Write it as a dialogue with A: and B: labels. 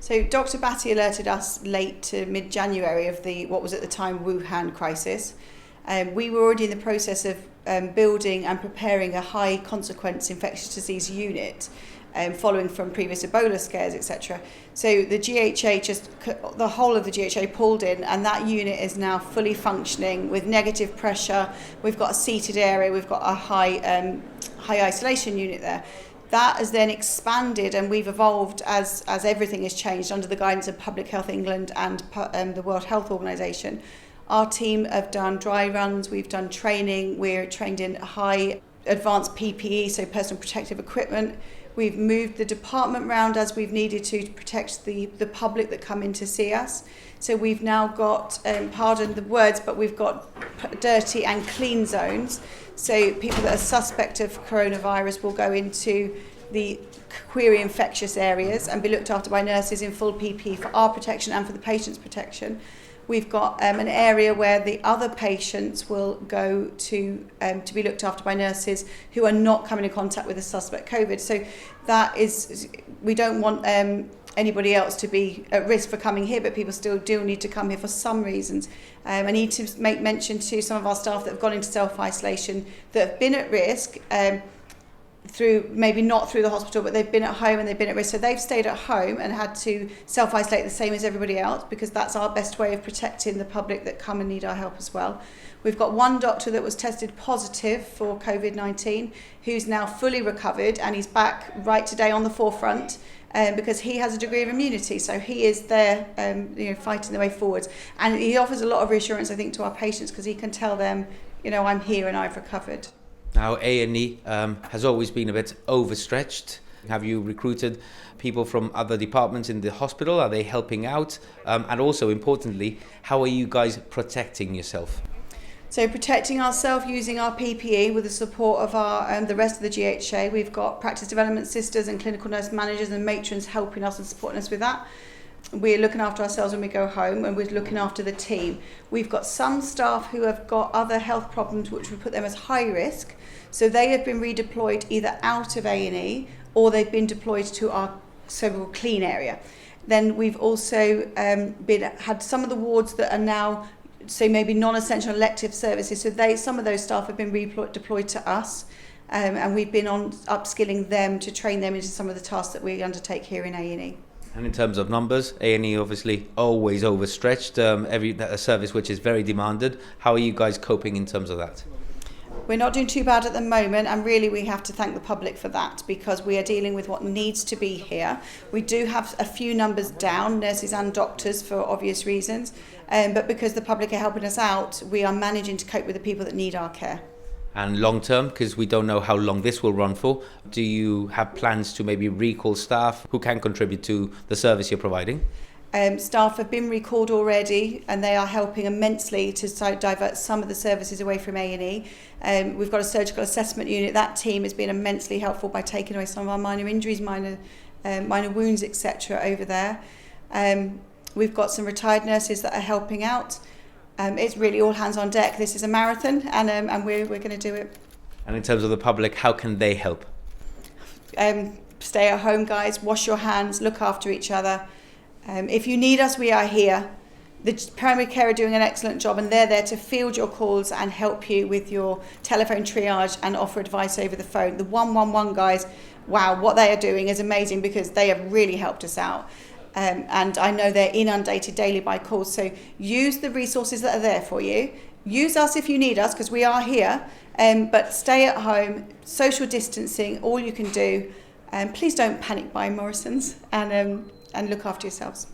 A: So Dr. Batty alerted us late to mid-January of what was at the time Wuhan crisis. We were already in the process of building and preparing a high consequence infectious disease unit following from previous Ebola scares, etc. So the GHHS, the whole of the GHA pulled in, and that unit is now fully functioning with negative pressure. We've got a seated area, we've got a high isolation unit there. That has then expanded, and we've evolved as everything has changed under the guidance of Public Health England and the World Health Organization. Our team have done dry runs, we've done training, we're trained in high advanced PPE, so personal protective equipment. We've moved the department round as we've needed to protect the public that come in to see us. So we've now got, pardon the words, but we've got dirty and clean zones. So people that are suspect of coronavirus will go into the query infectious areas and be looked after by nurses in full PPE for our protection and for the patient's protection. We've got an area where the other patients will go to be looked after by nurses who are not coming in contact with the suspect COVID. So that is, we don't want anybody else to be at risk for coming here, but people still do need to come here for some reasons. I need to make mention to some of our staff that have gone into self-isolation that have been at risk through, maybe not through the hospital, but they've been at home and they've been at risk. So they've stayed at home and had to self-isolate the same as everybody else, because that's our best way of protecting the public that come and need our help as well. We've got one doctor that was tested positive for COVID-19 who's now fully recovered, and he's back right today on the forefront because he has a degree of immunity. So he is there fighting the way forwards. And he offers a lot of reassurance, I think, to our patients, because he can tell them, I'm here and I've recovered.
B: Now, A&E has always been a bit overstretched. Have you recruited people from other departments in the hospital? Are they helping out? And also, importantly, how are you guys protecting yourself?
A: So protecting ourselves using our PPE with the support of the rest of the GHA. We've got practice development sisters and clinical nurse managers and matrons helping us and supporting us with that. We're looking after ourselves when we go home, and we're looking after the team. We've got some staff who have got other health problems which would put them as high risk. So they have been redeployed either out of A&E or they've been deployed to our so-called clean area. Then we've also had some of the wards that are now, say, maybe non-essential elective services. So some of those staff have been deployed to us, and we've been on upskilling them to train them into some of the tasks that we undertake here in A&E.
B: And in terms of numbers, A&E obviously always overstretched, a service which is very demanded. How are you guys coping in terms of that?
A: We're not doing too bad at the moment, and really we have to thank the public for that, because we are dealing with what needs to be here. We do have a few numbers down, nurses and doctors, for obvious reasons, but because the public are helping us out, we are managing to cope with the people that need our care.
B: And long term, because we don't know how long this will run for, do you have plans to maybe recall staff who can contribute to the service you're providing?
A: Staff have been recalled already, and they are helping immensely to divert some of the services away from A&E. We've got a surgical assessment unit. That team has been immensely helpful by taking away some of our minor injuries, minor wounds, etc. over there. We've got some retired nurses that are helping out. It's really all hands on deck. This is a marathon, and we're going to do it.
B: And in terms of the public, how can they help?
A: Stay at home, guys. Wash your hands. Look after each other. If you need us, we are here. The primary care are doing an excellent job, and they're there to field your calls and help you with your telephone triage and offer advice over the phone. The 111 guys, wow, what they are doing is amazing, because they have really helped us out. And I know they're inundated daily by calls. So use the resources that are there for you. Use us if you need us, because we are here. But stay at home, social distancing, all you can do. Please don't panic buy Morrisons, and look after yourselves.